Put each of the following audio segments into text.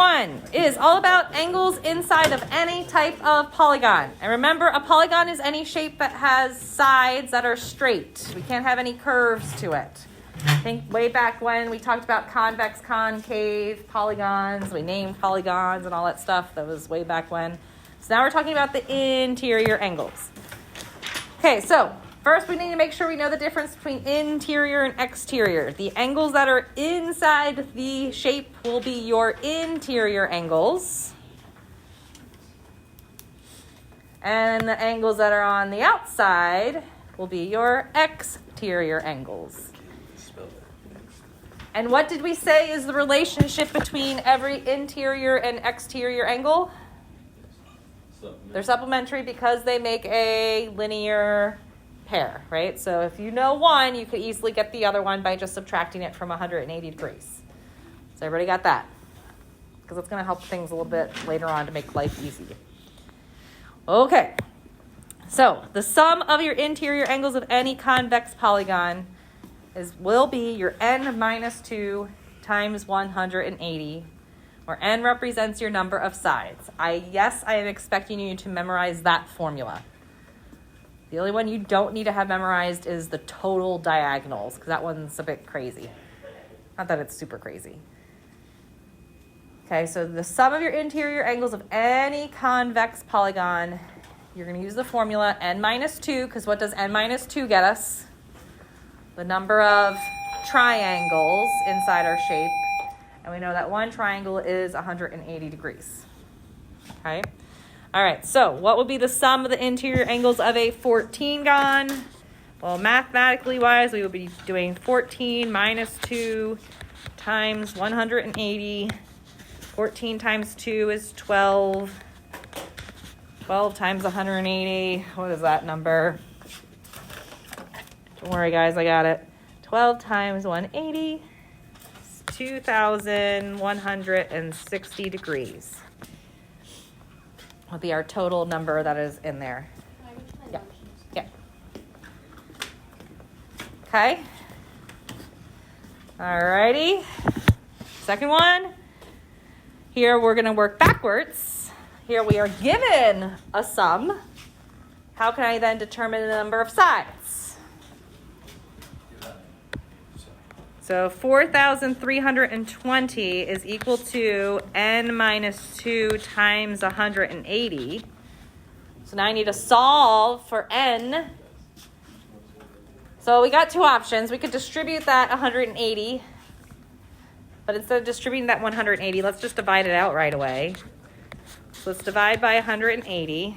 1 is all about angles inside of any type of polygon. And remember, a polygon is any shape that has sides that are straight. We can't have any curves to it. I think way back when we talked about convex, concave, polygons, we named polygons and all that stuff. That was way back when. So now we're talking about the interior angles. Okay, so first we need to make sure we know the difference between interior and exterior. The angles that are inside the shape will be your interior angles. And the angles that are on the outside will be your exterior angles. And what did we say is the relationship between every interior and exterior angle? They're supplementary because they make a linear pair, right? So if you know one, you could easily get the other one by just subtracting it from 180 degrees. So everybody got that? Because it's going to help things a little bit later on to make life easy. Okay. So the sum of your interior angles of any convex polygon will be your n minus 2 times 180, where n represents your number of sides. Yes, I am expecting you to memorize that formula. The only one you don't need to have memorized is the total diagonals, because that one's a bit crazy. Not that it's super crazy. Okay, so the sum of your interior angles of any convex polygon, you're going to use the formula n minus 2, because what does n minus 2 get us? The number of triangles inside our shape. And we know that one triangle is 180 degrees. Okay? All right, so what would be the sum of the interior angles of a 14gon? Well, mathematically wise, we would be doing 14 minus 2 times 180. 14 times 2 is 12. 12 times 180, what is that number? Don't worry, guys, I got it. 12 times 180 is 2,160 degrees. Will be our total number that is in there. Yeah. Yeah. Okay. All righty. Second one. Here we're going to work backwards. Here we are given a sum. How can I then determine the number of sides? So 4,320 is equal to n minus 2 times 180. So now I need to solve for n. So we got two options. We could distribute that 180. But instead of distributing that 180, let's just divide it out right away. So let's divide by 180.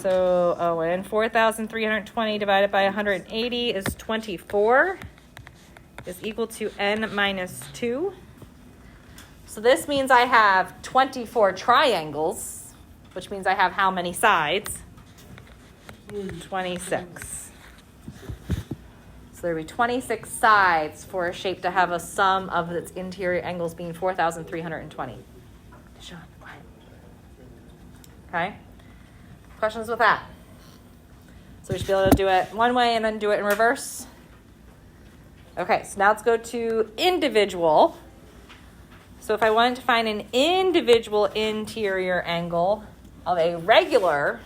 So and 4,320 divided by 180 is 24. Is equal to n minus 2. So this means I have 24 triangles, which means I have how many sides? 26. So there would be 26 sides for a shape to have a sum of its interior angles being 4,320. Sean, quiet. Okay? Questions with that? So we should be able to do it one way and then do it in reverse. Okay, so now let's go to individual. So if I wanted to find an individual interior angle of a regular,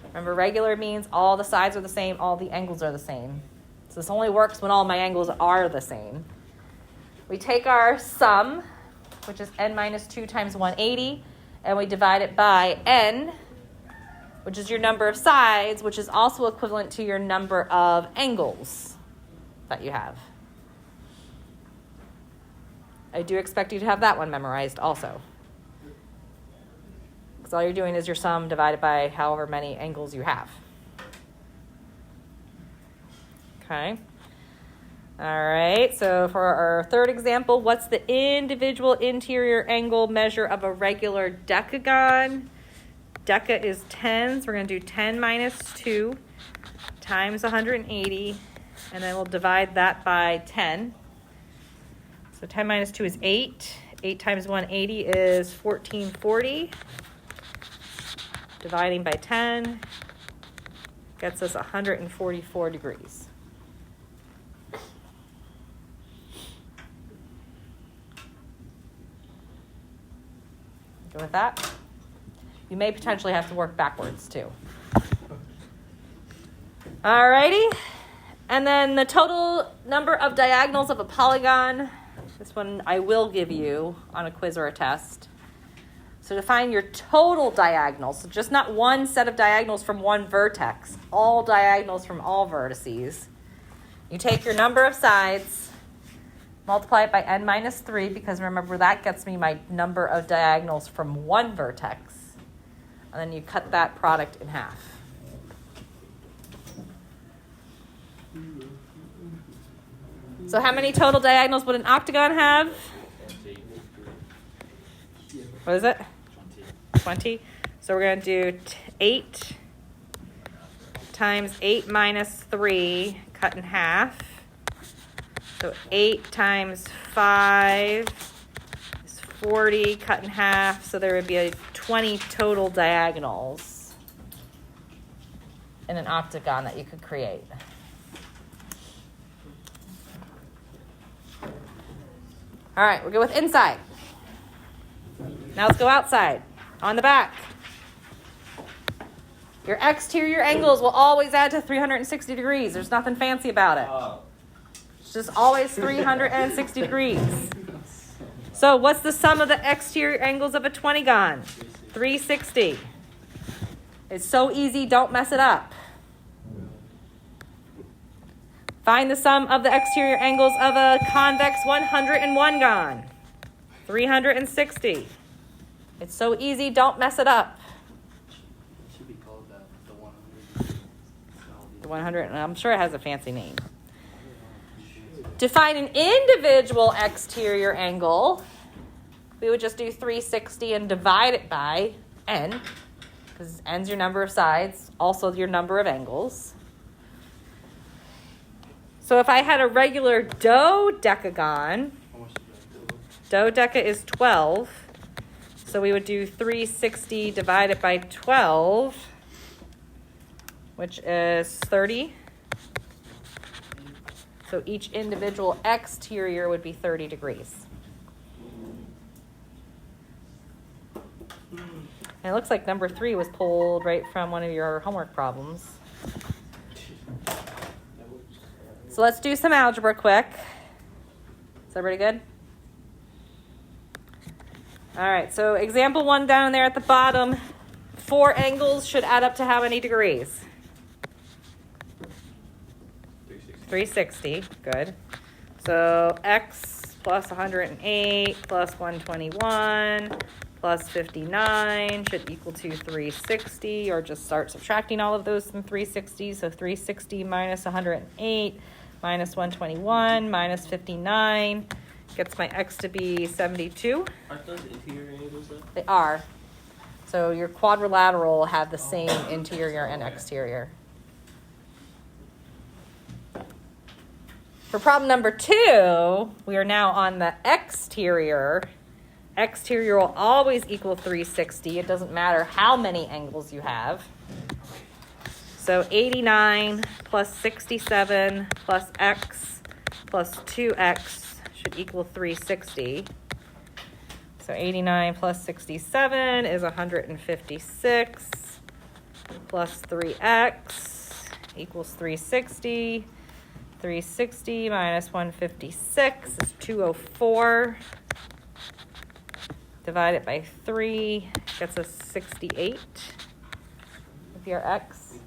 remember regular means all the sides are the same, all the angles are the same. So this only works when all my angles are the same. We take our sum, which is n minus 2 times 180, and we divide it by n, which is your number of sides, which is also equivalent to your number of angles that you have. I do expect you to have that one memorized also. Because all you're doing is your sum divided by however many angles you have. Okay. All right, so for our third example, what's the individual interior angle measure of a regular decagon? Deca is 10, so we're going to do 10 minus 2 times 180, and then we'll divide that by 10. So 10 minus 2 is 8. 8 times 180 is 1440. Dividing by 10 gets us 144 degrees. Good with that? You may potentially have to work backwards too. Alrighty. And then the total number of diagonals of a polygon. This one I will give you on a quiz or a test. So to find your total diagonals, so just not one set of diagonals from one vertex, all diagonals from all vertices. You take your number of sides, multiply it by n minus 3, because remember that gets me my number of diagonals from one vertex. And then you cut that product in half. So how many total diagonals would an octagon have? What is it? 20. So we're going to do 8 times 8 minus 3, cut in half. So 8 times 5 is 40, cut in half. So there would be 20 total diagonals in an octagon that you could create. All right, we'll go with inside. Now let's go outside. On the back. Your exterior angles will always add to 360 degrees. There's nothing fancy about it. It's just always 360 degrees. So what's the sum of the exterior angles of a 20gon? 360. It's so easy, don't mess it up. Find the sum of the exterior angles of a convex 101gon. 360. It's so easy, don't mess it up. It should be called the 100. The 100, I'm sure it has a fancy name. To find an individual exterior angle, we would just do 360 and divide it by n, because n's your number of sides, also your number of angles. So if I had a regular dodecagon, dodeca is 12, so we would do 360 divided by 12, which is 30. So each individual exterior would be 30 degrees. And it looks like number 3 was pulled right from one of your homework problems. So let's do some algebra quick. Is everybody good? All right, so example 1 down there at the bottom, 4 angles should add up to how many degrees? 360, good. So x plus 108 plus 121 plus 59 should equal to 360, or just start subtracting all of those from 360. So 360 minus 108 minus 121 minus 59 gets my x to be 72. Aren't those interior angles though? They are. So your quadrilateral will have the same interior and exterior. For problem number 2, we are now on the exterior. Exterior will always equal 360. It doesn't matter how many angles you have. So 89 plus 67 plus x plus 2x should equal 360. So 89 plus 67 is 156 plus 3x equals 360. 360 minus 156 is 204. Divide it by 3 gets us 68 with your x.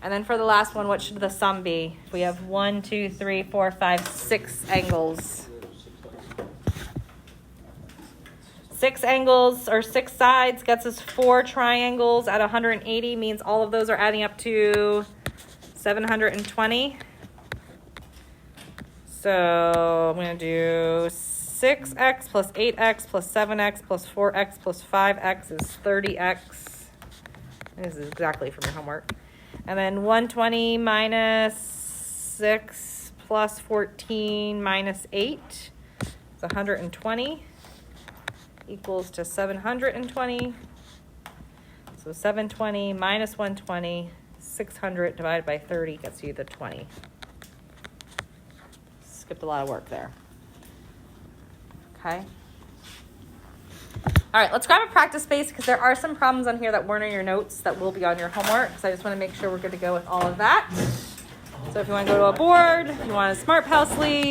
And then for the last one, what should the sum be? We have 1, 2, 3, 4, 5, 6 angles. 6 angles or 6 sides gets us 4 triangles at 180, means all of those are adding up to 720. So I'm going to do 6x plus 8x plus 7x plus 4x plus 5x is 30x. This is exactly from your homework. And then 120 minus 6 plus 14 minus 8 is 120 equals to 720. So 720 minus 120, 600 divided by 30 gets you the 20. Skipped a lot of work there. Okay. All right, let's grab a practice space because there are some problems on here that weren't in your notes that will be on your homework. So I just want to make sure we're good to go with all of that. So if you want to go to a board, if you want a smart pal sleeve,